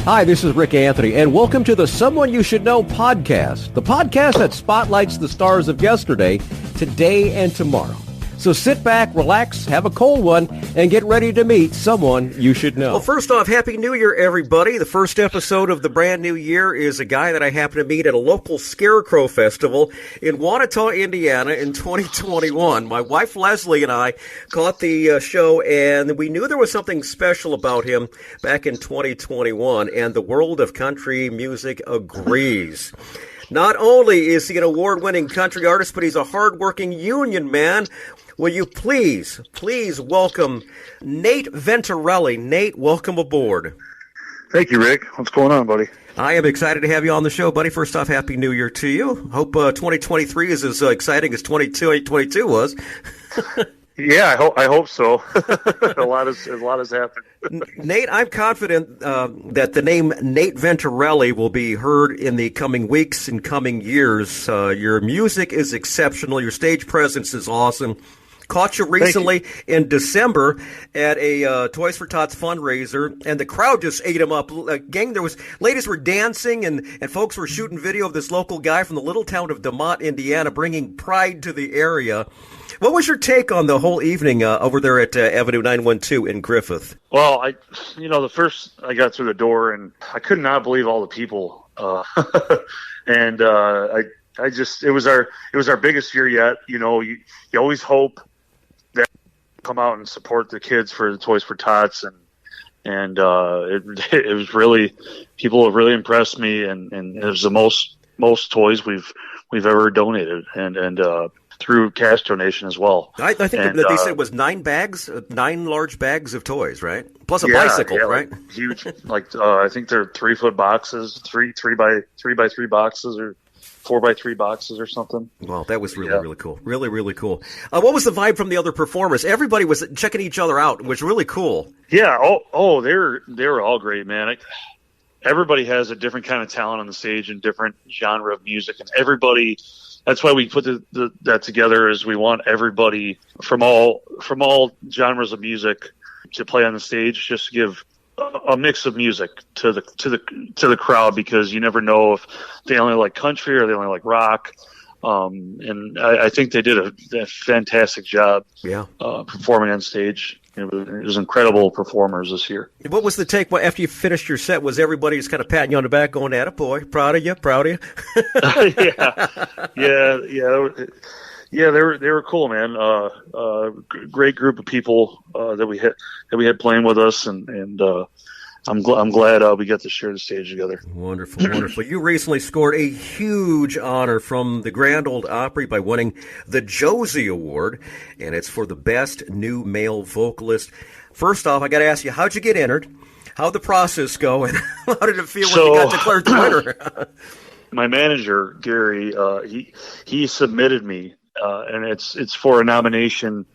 Hi, this is Rick Anthony, and welcome to the Someone You Should Know podcast, the podcast that spotlights the stars of yesterday, today, and tomorrow. So sit back, relax, have a cold one, and get ready to meet someone you should know. Well, first off, Happy New Year, everybody. The first episode of the brand new year is a guy that I happened to meet at a local Scarecrow Festival in Wanata, Indiana in 2021. My wife, Leslie, and I caught the show, and we knew there was something special about him back in 2021, and the world of country music agrees. Not only is he an award-winning country artist, but he's a hard-working union man. Will you please welcome Nate Venturelli. Nate, welcome aboard. Thank you, Rick. What's going on, buddy? I am excited to have you on the show, buddy. First off, Happy New Year to you. Hope 2023 is as exciting as 2022 was. Yeah, I hope so. a lot has happened. Nate, I'm confident that the name Nate Venturelli will be heard in the coming weeks and coming years. Your music is exceptional. Your stage presence is awesome. Caught you recently in December at a Toys for Tots fundraiser, and the crowd just ate him up. Gang, ladies were dancing, and folks were shooting video of this local guy from the little town of DeMont, Indiana, bringing pride to the area. What was your take on the whole evening over there at Avenue 912 in Griffith? Well, the first I got through the door, and I could not believe all the people, and it was our biggest year yet. You know, you always hope that come out and support the kids for the Toys for Tots, and it was really, people have really impressed me, and it was the most toys we've ever donated, and through cash donation as well. I think that they said it was 9 large bags of toys, right? Plus a bicycle, right? Like huge, I think they're 3-foot boxes, 3 by 3 boxes, or 4 by 3 boxes or something. Well, that was really cool. Really, really cool. What was the vibe from the other performers? Everybody was checking each other out. It was really cool. Yeah. They were all great, man. Everybody has a different kind of talent on the stage and different genre of music, and everybody. That's why we put that together. Is we want everybody from all genres of music to play on the stage, just to give a mix of music to the crowd, because you never know if they only like country or they only like rock. And I think they did a fantastic job. Performing on stage. It was incredible performers this year. What was the take after you finished your set? Was everybody just kind of patting you on the back, going, "Attaboy, proud of you"? Yeah, they were cool, man. Great group of people that we had playing with us, and I'm glad we got to share the stage together. Wonderful. You recently scored a huge honor from the Grand Old Opry by winning the Josie Award, and it's for the best new male vocalist. First off, I got to ask you, how'd you get entered? How'd the process go, and how did it feel when you got declared the winner? My manager, Gary, he submitted me, and it's for a nomination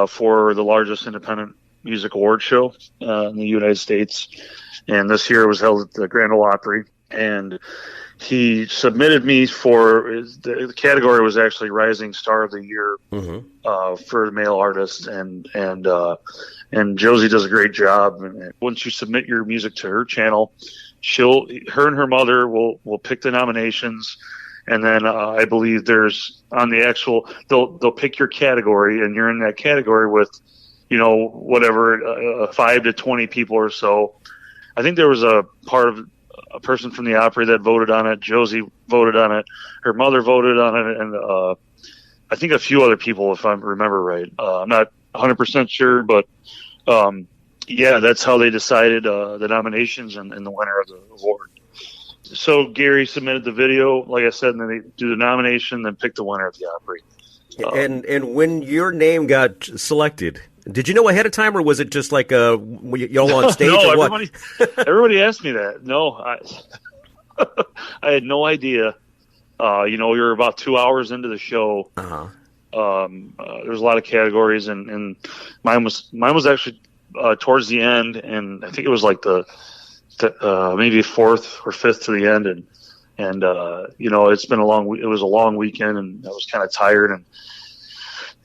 for the largest independent music award show in the United States. And this year it was held at the Grand Old Opry, and he submitted me for the category was actually Rising Star of the Year for the male artist, and Josie does a great job. And once you submit your music to her channel, her and her mother will pick the nominations, and then I believe there's on the actual they'll pick your category, and you're in that category with whatever 5 to 20 people or so. I think there was a person from the Opry that voted on it. Josie voted on it. Her mother voted on it, and I think a few other people, if I remember right. I'm not 100% sure, but that's how they decided the nominations and the winner of the award. So Gary submitted the video, like I said, and then they do the nomination, then pick the winner of the Opry. And when your name got selected, did you know ahead of time, or was it just like y'all on stage? No, or everybody asked me that. No, I had no idea. We were about 2 hours into the show. There was a lot of categories, and mine was actually towards the end, and I think it was like the maybe 4th or 5th to the end, and it's been it was a long weekend, and I was kind of tired,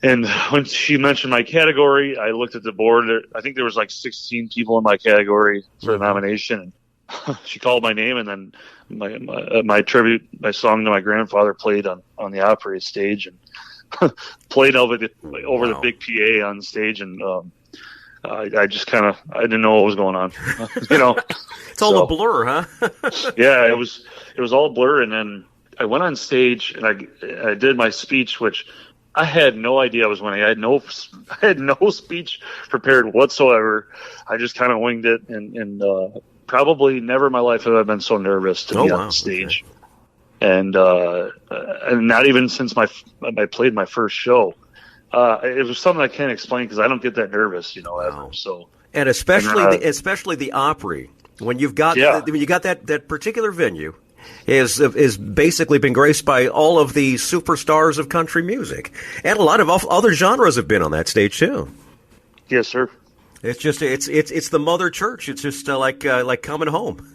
and when she mentioned my category, I looked at the board. I think there was like 16 people in my category for the nomination. she called my name, and then my tribute, my song to my grandfather played on the Opry stage, and played over the big PA on stage, and I just I didn't know what was going on, It's all a blur, huh? Yeah, it was all a blur, and then I went on stage and I did my speech, which I had no idea I was winning. I had no speech prepared whatsoever. I just kind of winged it, and probably never in my life have I been so nervous to be on stage. Okay. And not even since I played my first show. It was something I can't explain because I don't get that nervous, ever. So, and especially the Opry, when you've got when you got that particular venue is basically been graced by all of the superstars of country music, and a lot of other genres have been on that stage too. Yes, sir. It's just it's the mother church. It's just like coming home.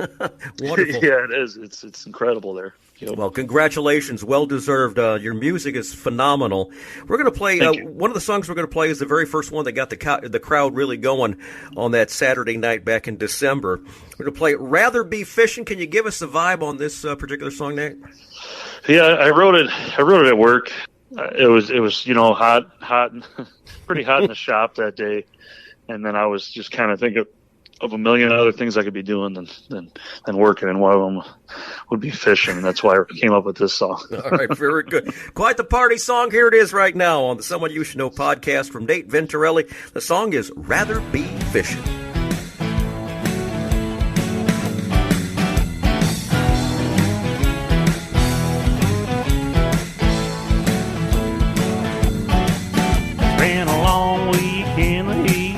Wonderful. Yeah, it is. It's incredible there. Yep. Well, congratulations. Well deserved. Your music is phenomenal. We're going to play one of the songs we're going to play is the very first one that got the crowd really going on that Saturday night back in December. We're going to play "Rather Be Fishing." Can you give us the vibe on this particular song, Nate? Yeah, I wrote it at work. It was hot, pretty hot in the shop that day. And then I was just kind of thinking of a million other things I could be doing than working, and one of them would be fishing. That's why I came up with this song. All right, very good. Quite the party song. Here it is right now on the Someone You Should Know podcast from Nate Venturelli. The song is "Rather Be Fishing."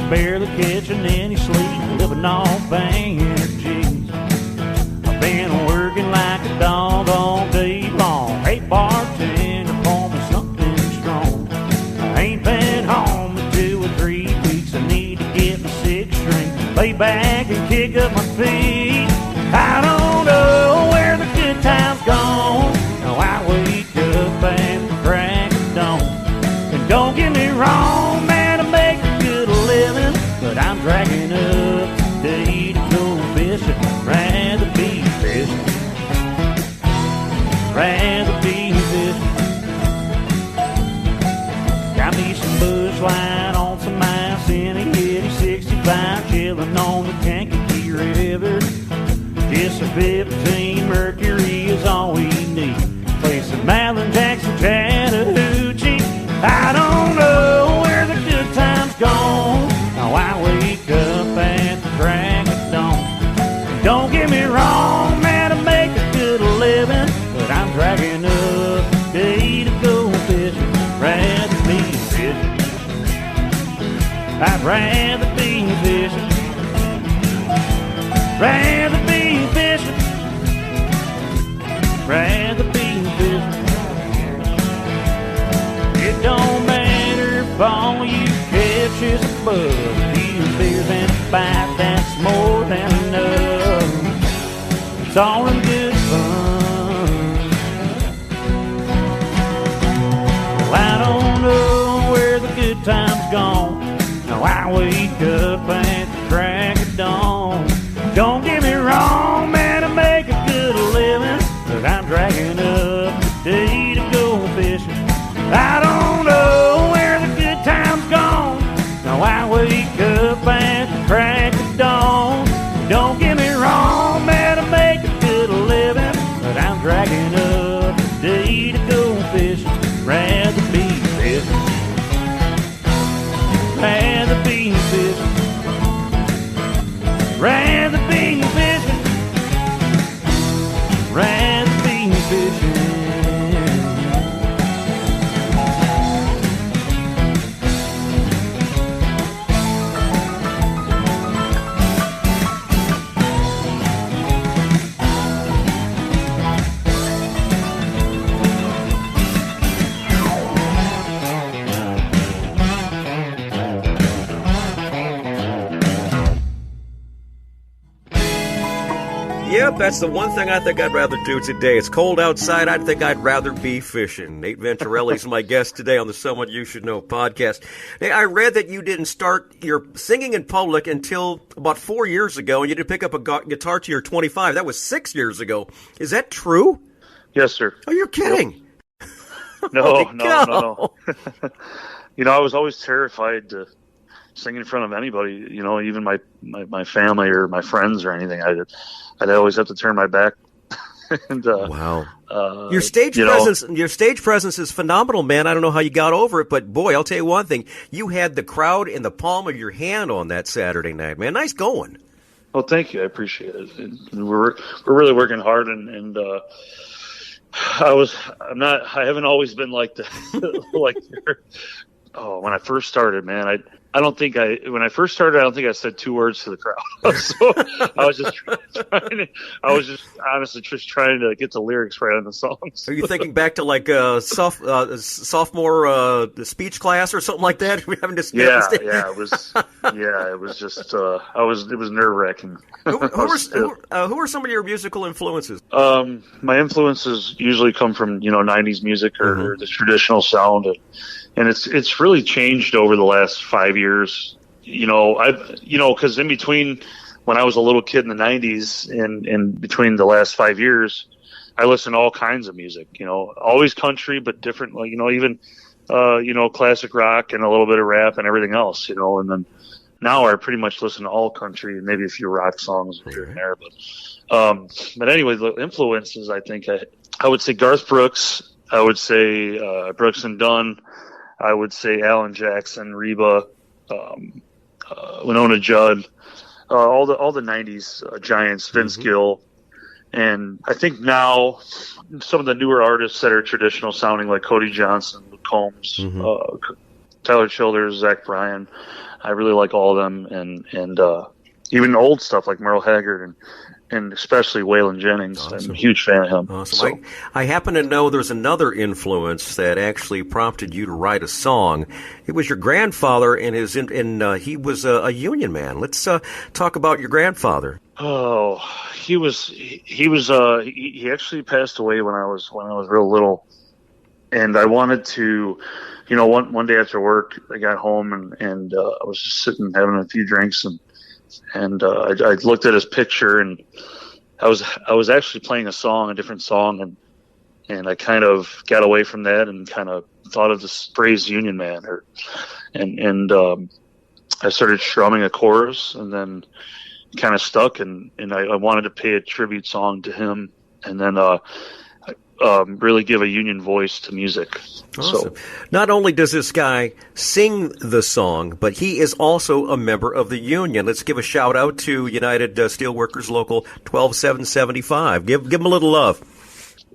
Barely catching any sleep, living off energies. I've been working like a dog all day long. Hey, bartender, pour me something strong. I ain't been home in 2 or 3 weeks. I need to get my 6th string, lay back and kick up my feet. I don't know where the good time's gone. Now I wake up at the crack of dawn. And don't get me wrong, man, I make a good living, but I'm dragging up today to go fishing. Rather be fishing. Rather be fishing. Got me some bush light on some ice in a Yeti 65, chilling on the Kankakee River. Just a 15 Mercury is all we need. Play some Allen Jackson, Chattahoochee. I don't know where the good time's gone. Now I wake up at the crack of dawn. Don't get me wrong, man, I make a good living, but I'm dragging up today to go fishing. Rather be fishing. I'd rather be fishing. Rather be fishing. Rather be fishing. It don't matter if all you catch is a bug. A few beers and a bite, that's more than enough. It's all in good fun. Well, I don't know where the good time's gone. Now I wake up at the crack of dawn. Don't get me wrong, man, I make a good living, but I'm dragging up today to go fishing. I don't know where the good time's gone. Now I wake up at the crack of dawn. Don't get me wrong, man, I make a good living, but I'm dragging up today to go fishing. Rather be fishing. Rather be fishing. Rather be fishing. Rather be fishing. what? That's the one thing I think I'd rather do today. It's cold outside. I think I'd rather be fishing. Nate Venturelli's my guest today on the Someone You Should Know podcast. Hey, I read that you didn't start your singing in public until about 4 years ago, and you didn't pick up a guitar till you're 25. That was 6 years ago. Is that true? Yes, sir. Oh, you're kidding. No. I was always terrified to sing in front of anybody, even my family or my friends or anything. I'd always have to turn my back. And wow. Your stage presence is phenomenal, man. I don't know how you got over it, but boy, I'll tell you one thing. You had the crowd in the palm of your hand on that Saturday night, man. Nice going. Well, thank you. I appreciate it. And we're really working hard, and I haven't always been like the like when I first started, man, when I first started, I don't think I said 2 words to the crowd. So I was just honestly trying to get the lyrics right on the songs. Are you thinking back to like sophomore speech class or something like that? We're having to it was just it was nerve wracking. Who are some of your musical influences? My influences usually come from 90s music or the traditional sound. And it's really changed over the last 5 years, because in between when I was a little kid in the 90s and between the last 5 years, I listened to all kinds of music, always country, but different, like, even, classic rock and a little bit of rap and everything else, and then now I pretty much listen to all country and maybe a few rock songs here and there. But anyway, the influences, I think I would say Garth Brooks, I would say Brooks and Dunn. I would say Alan Jackson, Reba, Winona Judd, all the 90s giants, Vince Gill. And I think now some of the newer artists that are traditional sounding, like Cody Johnson, Luke Combs, Tyler Childers, Zach Bryan, I really like all of them. And even old stuff like Merle Haggard and especially Waylon Jennings. Awesome. I'm a huge fan of him. Awesome. So, I happen to know there's another influence that actually prompted you to write a song. It was your grandfather, and he was a union man. Let's talk about your grandfather. Oh, he actually passed away when I was real little, and I wanted to, one day after work, I got home and I was just sitting having a few drinks and I looked at his picture, and I was actually playing a different song, and I kind of got away from that and kind of thought of this phrase "union man," and I started strumming a chorus, and then kind of stuck, and I wanted to pay a tribute song to him, and then really give a union voice to music. Awesome. So, not only does this guy sing the song, but he is also a member of the union. Let's give a shout out to United Steelworkers Local 12775. Give him a little love.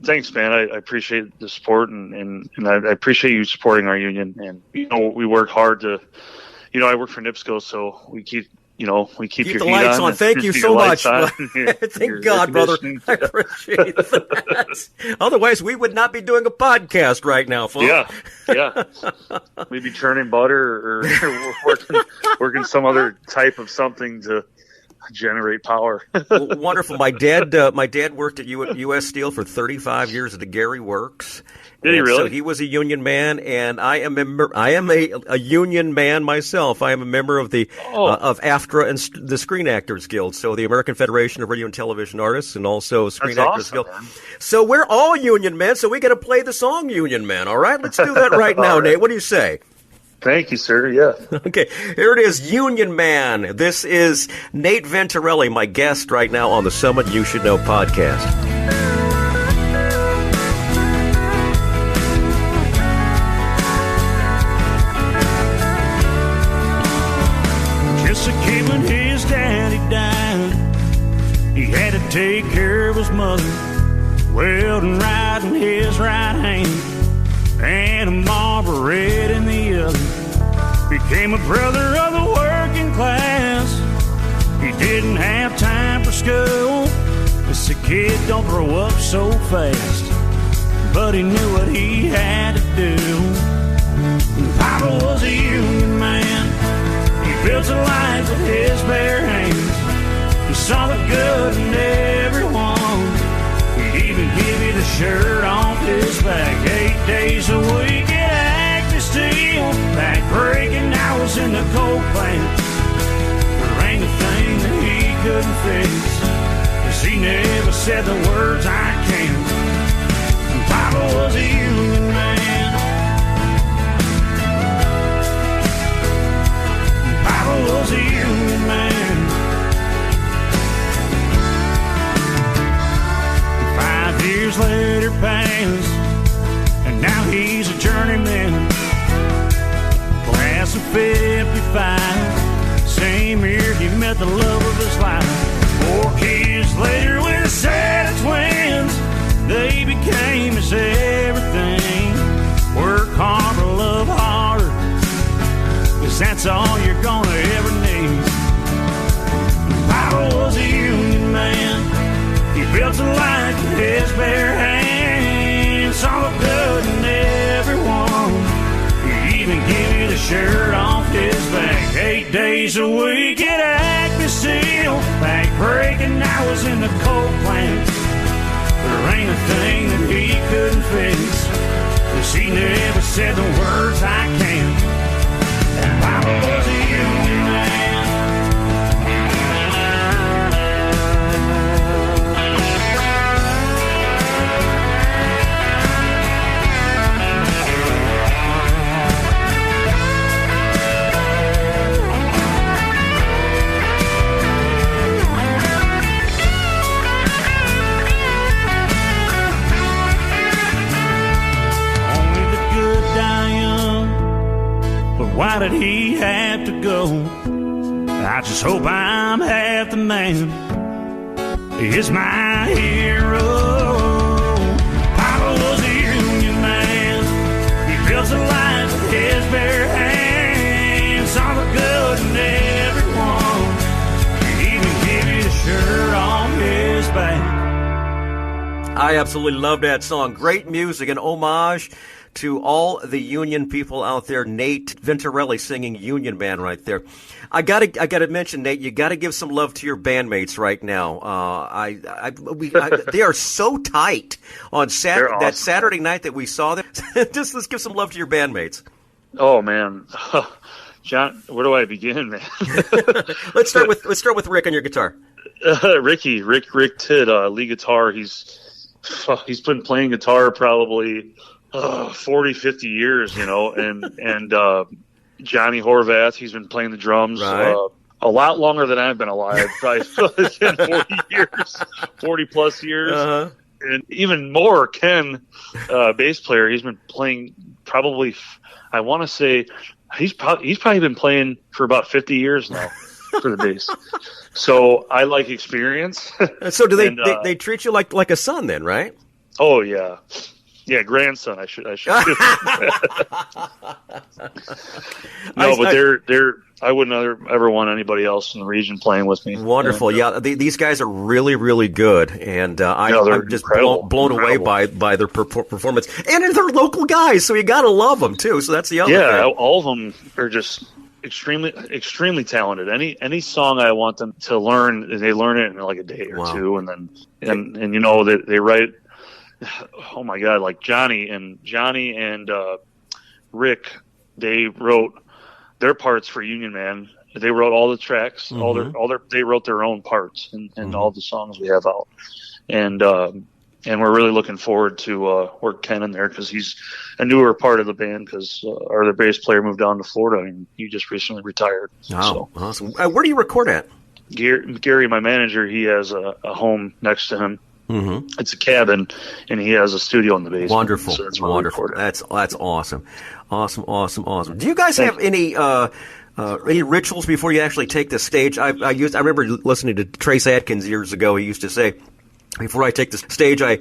Thanks, man. I appreciate the support, and I appreciate you supporting our union. And we work hard to. I work for NIPSCO, so we keep your the lights on. Thank you so much. Thank God, brother. I appreciate that. Otherwise, we would not be doing a podcast right now, folks. Yeah. We'd be churning butter or working some other type of something to generate power. Well, wonderful. My dad worked at U.S. Steel for 35 years at the Gary Works. Did he really? So he was a union man, and I am a union man myself. I am a member of the of AFTRA and the Screen Actors Guild, so the American Federation of Radio and Television Artists, and also Screen Actors Guild. Man. So we're all union men, so we got to play the song "Union Man." All right, let's do that right now, Nate. What do you say? Thank you, sir. Yeah. Okay, here it is, Union Man. This is Nate Venturelli, my guest right now on the Someone You Should Know podcast. Just a kid when his daddy died, he had to take care of his mother, welding right in his right hand and a Marlboro Red in the other. Became a brother of the working class. He didn't have time for school. This kid don't grow up so fast, but he knew what he had to do. And Papa was a union man. He built a life with his bare hands. He saw the good in everyone. shirt off his back. 8 days a week at active steel, back breaking hours in the coal plant. There ain't a thing that he couldn't fix, 'cause he never said the words I can. And Papa was a union man. Papa was a union man. 5 years later passed, and now he's a journeyman. Class of 55, same year he met the love of his life. 4 kids later with a set of twins, they became his everything. Work hard or love hard, 'cause that's all you're gonna ever need. Papa was a union man. He built a life with his bare hands, saw the good in everyone. He'd even give you the shirt off his back. 8 days a week at active steel, back breaking hours in the coal plant. There ain't a thing that he couldn't fix, 'cause he never said the words I can. And Papa was a union man. Why did he have to go? I just hope I'm half the man. He is my hero. Papa was a union man. He built a life with his bare hands, saw the good in everyone. He'd even give you the shirt off his back. I absolutely love that song. Great music, an homage to all the union people out there. Nate Venturelli singing Union Man right there. I gotta mention, Nate, you gotta give some love to your bandmates right now. They are so tight on Awesome. That Saturday night that we saw them. Just let's give some love to your bandmates. Oh man, John, where do I begin, man? Let's start with Rick on your guitar. Rick Tidd, lead guitar. He's been playing guitar probably 40, 50 years, and Johnny Horvath, he's been playing the drums right. A lot longer than I've been alive, probably 40 plus years. Uh-huh. And even more, Ken, bass player, he's been playing probably, I want to say, he's probably been playing for about 50 years now for the bass. So I like experience. So do they treat you like a son then, right? Oh yeah. Yeah, grandson. I should. No, but they're. I wouldn't ever want anybody else in the region playing with me. Wonderful. Yeah, these guys are really, really good, and I'm just blown away by their performance. And they're local guys, so you got to love them too. So that's the other thing. Yeah, all of them are just extremely, extremely talented. Any song I want them to learn, they learn it in like a day or two, and then they write. Oh my God! Like Johnny and Rick, they wrote their parts for Union Man. They wrote all the tracks, mm-hmm. They wrote their own parts and mm-hmm. all the songs we have out. And we're really looking forward to work Ken in there because he's a newer part of the band because our other bass player moved down to Florida and he just recently retired. Oh, so. Awesome! Where do you record at? Gary, my manager, he has a home next to him. Mm-hmm. It's a cabin, and he has a studio in the basement. Wonderful, so that's wonderful. That's awesome, awesome. Do you guys have any rituals before you actually take the stage? I remember listening to Trace Adkins years ago. He used to say, before I take the stage, I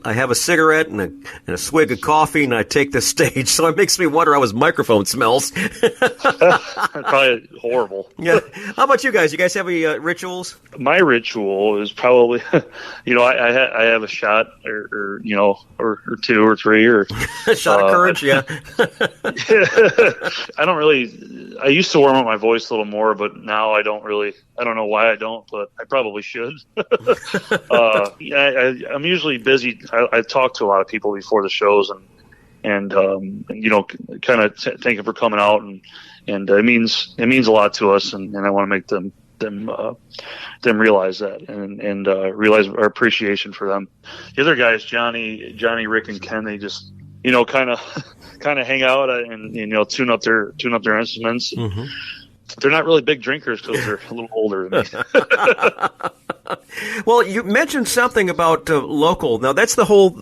have a cigarette and a swig of coffee, and I take the stage. So it makes me wonder how his microphone smells. Probably horrible. Yeah. How about you guys? You guys have any rituals? My ritual is probably, I have a shot or two or three or a shot of courage. Yeah. I used to warm up my voice a little more, but now I don't know why I don't, but I probably should. I'm usually busy. I talk to a lot of people before the shows, and kind of thank them for coming out, and it means a lot to us, and I want to make them realize that, and realize our appreciation for them. The other guys, Johnny, Rick, and Ken, they just kind of hang out and tune up their instruments. Mm-hmm. They're not really big drinkers because they're a little older than me. Well, you mentioned something about local. Now, that's the whole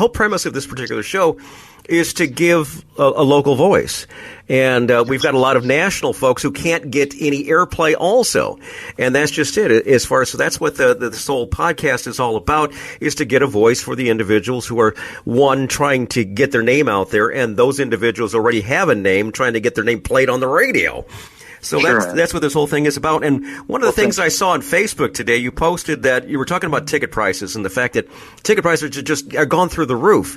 premise of this particular show, is to give a local voice. And we've got a lot of national folks who can't get any airplay also. And that's just it. So that's what this whole podcast is all about, is to get a voice for the individuals who are, one, trying to get their name out there, and those individuals already have a name, trying to get their name played on the radio. So that's what this whole thing is about. And one of the things I saw on Facebook today, you posted that you were talking about ticket prices and the fact that ticket prices just are gone through the roof.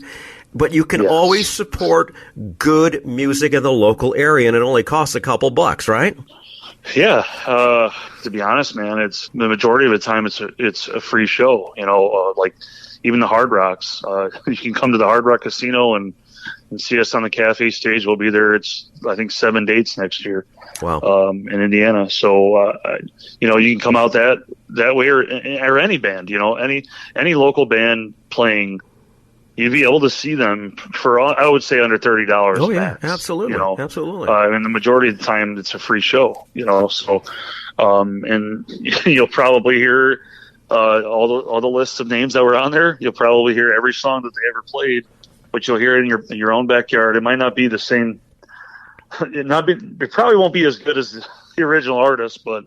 But you can always support good music in the local area, and it only costs a couple bucks, right? Yeah. To be honest, man, it's the majority of the time it's a free show. Like even the Hard Rocks. You can come to the Hard Rock Casino and see us on the cafe stage. We'll be there. It's, I think, 7 dates next year. Wow. In Indiana. So, you can come out that way, or any band, any local band playing, you'd be able to see them for, I would say, under $30. Oh, yeah, max, absolutely. Absolutely. And the majority of the time it's a free show, so, and you'll probably hear, all the lists of names that were on there. You'll probably hear every song that they ever played, but you'll hear it in your own backyard. It might not be the same. It probably won't be as good as the original artist, but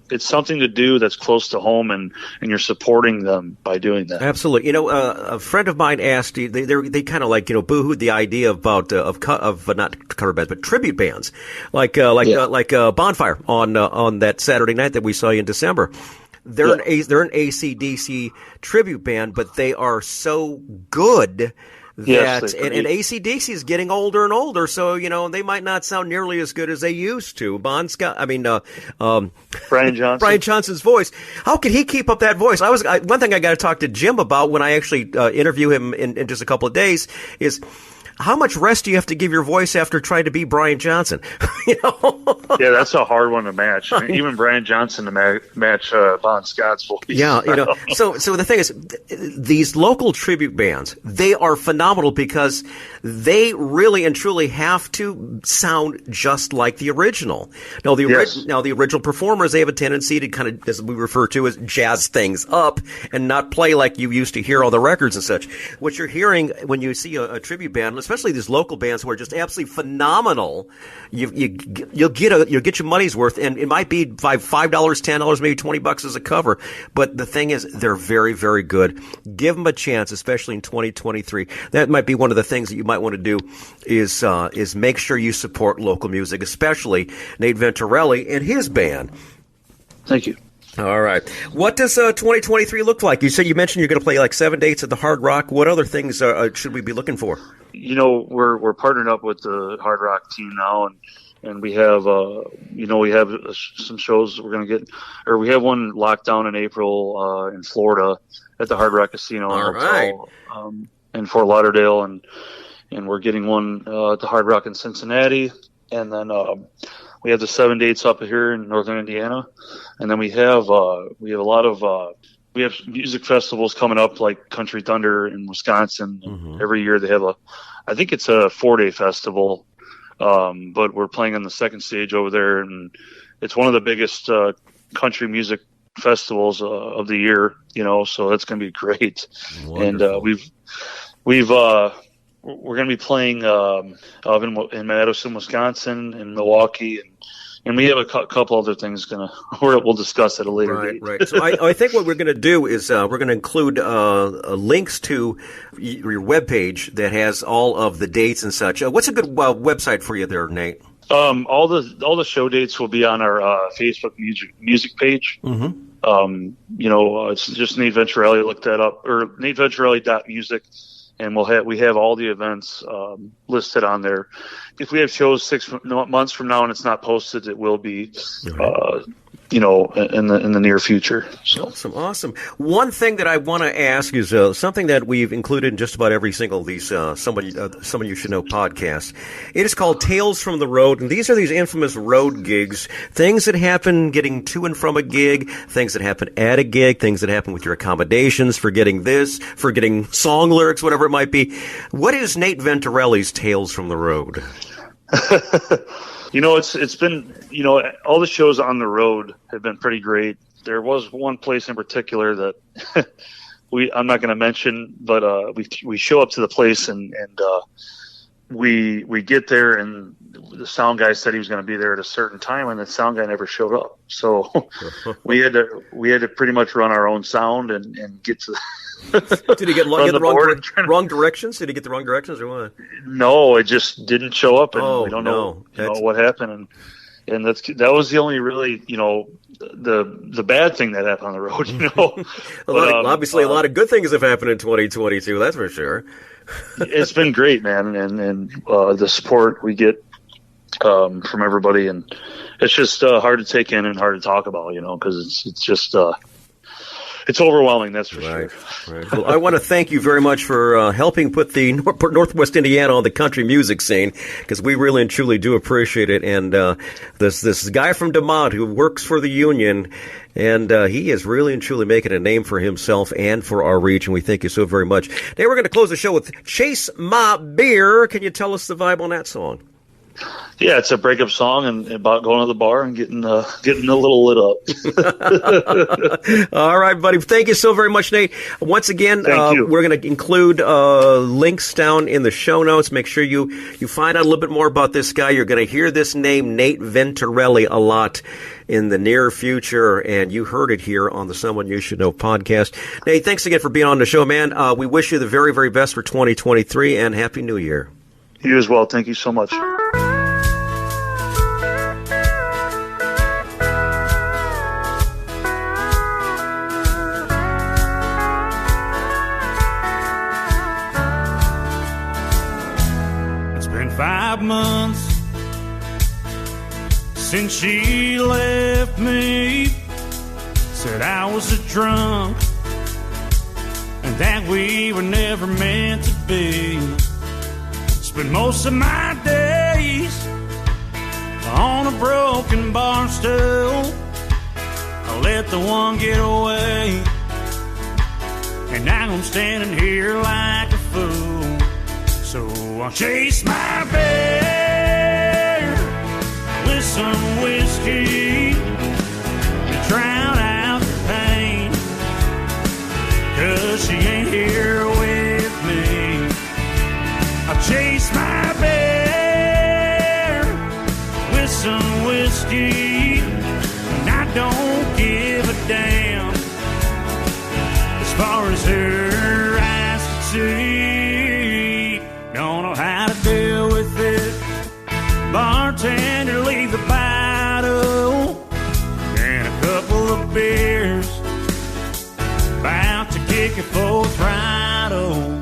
it's something to do that's close to home, and you're supporting them by doing that. Absolutely. A friend of mine asked, they kind of boo-hooed the idea about of not cover bands, but tribute bands, like Bonfire on that Saturday night that we saw you in December. They're an AC/DC tribute band, but they are so good that, and AC/DC is getting older and older, so they might not sound nearly as good as they used to. Brian Johnson. Brian Johnson's voice. How could he keep up that voice? One thing I got to talk to Jim about when I actually interview him in just a couple of days is, how much rest do you have to give your voice after trying to be Brian Johnson? Yeah, that's a hard one to match. Even Brian Johnson to match Bon Scott's voice. Yeah, So the thing is, these local tribute bands, they are phenomenal because they really and truly have to sound just like the original. Now, the original performers, they have a tendency to kind of, as we refer to as, jazz things up and not play like you used to hear on the records and such. What you're hearing when you see a tribute band, especially these local bands who are just absolutely phenomenal, you'll get your money's worth, and it might be $5, $10, maybe $20 as a cover. But the thing is, they're very, very good. Give them a chance, especially in 2023. That might be one of the things that you might want to do is make sure you support local music, especially Nate Venturelli and his band. Thank you. All right. What does 2023 look like? You mentioned you're going to play like 7 dates at the Hard Rock. What other things should we be looking for? We're partnered up with the Hard Rock team now, and we have some shows we're going to get, or we have one locked down in April in Florida at the Hard Rock Casino and Hotel in Fort Lauderdale, and we're getting one at the Hard Rock in Cincinnati, and then we have the 7 dates up here in Northern Indiana, and then we have a lot of we have music festivals coming up like Country Thunder in Wisconsin. Mm-hmm. Every year they have I think it's a 4-day festival, but we're playing on the second stage over there, and it's one of the biggest country music festivals of the year. So that's going to be great. Wonderful. And we're going to be playing in Madison, Wisconsin, in Milwaukee, and we have a couple other things we'll discuss at a later date. Right. So I think what we're going to do is we're going to include links to your webpage that has all of the dates and such. What's a good website for you there, Nate? All the show dates will be on our Facebook music page. Mm-hmm. It's just Nate Venturelli. Look that up, or nateventurelli.music. And we have all the events listed on there. If we have shows 6 months from now and it's not posted, it will be in the near future. So. Awesome. One thing that I want to ask is something that we've included in just about every single of these Someone You Should Know podcasts. It is called Tales from the Road, and these are these infamous road gigs, things that happen getting to and from a gig, things that happen at a gig, things that happen with your accommodations, for getting song lyrics, whatever it might be. What is Nate Venturelli's Tales from the Road? It's been, all the shows on the road have been pretty great. There was one place in particular that I'm not going to mention, but we show up to the place and we get there, and the sound guy said he was going to be there at a certain time, and the sound guy never showed up. So we had to pretty much run our own sound and get to. Did he get the wrong directions? Did he get the wrong directions or what? No, it just didn't show up, and we don't know what happened. And that was the only really, the bad thing that happened on the road, Obviously, a lot of good things have happened in 2022. That's for sure. It's been great, man, and the support we get from everybody, and it's just hard to take in and hard to talk about, because it's just. It's overwhelming, that's for sure. Right. Well, I want to thank you very much for helping put the Northwest Indiana on the country music scene, because we really and truly do appreciate it. And this guy from DeMont who works for the union, and he is really and truly making a name for himself and for our reach, and we thank you so very much. Today we're going to close the show with Chase My Beer. Can you tell us the vibe on that song? Yeah, it's a breakup song and about going to the bar and getting a little lit up. All right, buddy. Thank you so very much, Nate. Once again, we're going to include links down in the show notes. Make sure you find out a little bit more about this guy. You're going to hear this name, Nate Venturelli, a lot in the near future, and you heard it here on the Someone You Should Know podcast. Nate, thanks again for being on the show, man. We wish you the very, very best for 2023, and Happy New Year. You as well. Thank you so much. It's been 5 months since she left me. Said I was a drunk and that we were never meant to be. Spend most of my days on a broken bar stool. I let the one get away, and now I'm standing here like a fool. So I'll chase my bear with some whiskey to drown out the pain, 'cause she ain't here with me. I'll chase my bear with some whiskey, and I don't give a damn as far as her eyes can see. Don't know how to deal with it. Bartender, leave the bottle and a couple of beers. About to kick it full throttle.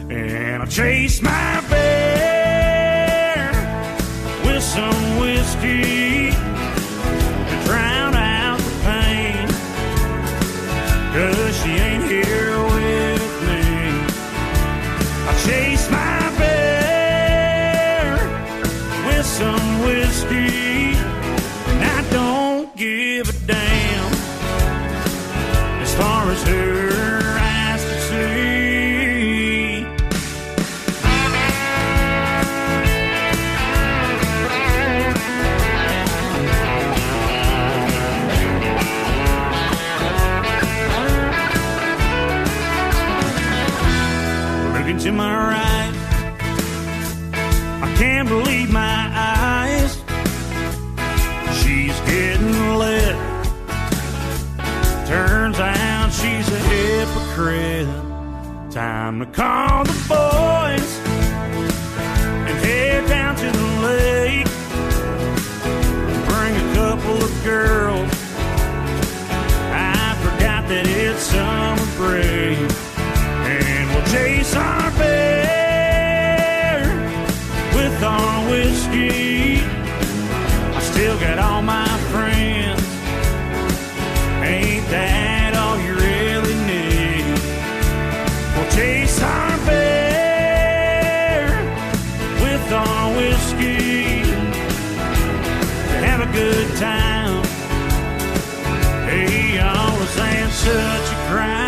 And I'll chase my bear with some whiskey to drown out the pain, 'cause she ain't here with me. I'll chase my bear with some whiskey, and I don't give a damn as far as her eyes can see. To my right, I can't believe my eyes. She's getting lit. Turns out she's a hypocrite. Time to call the boys and head down to the lake. Bring a couple of girls. I forgot that it's summer break. And we'll chase our bear with our whiskey. I still got all my friends good time. Hey, y'all was saying such a crime.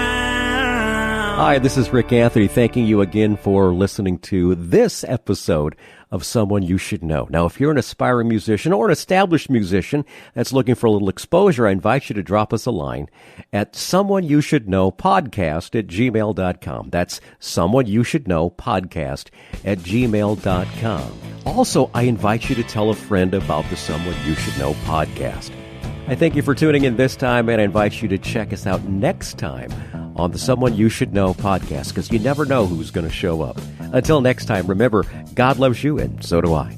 Hi, this is Rick Anthony, thanking you again for listening to this episode of Someone You Should Know. Now, if you're an aspiring musician or an established musician that's looking for a little exposure, I invite you to drop us a line at someoneyoushouldknowpodcast@gmail.com. That's someoneyoushouldknowpodcast@gmail.com. Also, I invite you to tell a friend about the Someone You Should Know podcast. I thank you for tuning in this time, and I invite you to check us out next time on the Someone You Should Know podcast, because you never know who's going to show up. Until next time, remember, God loves you, and so do I.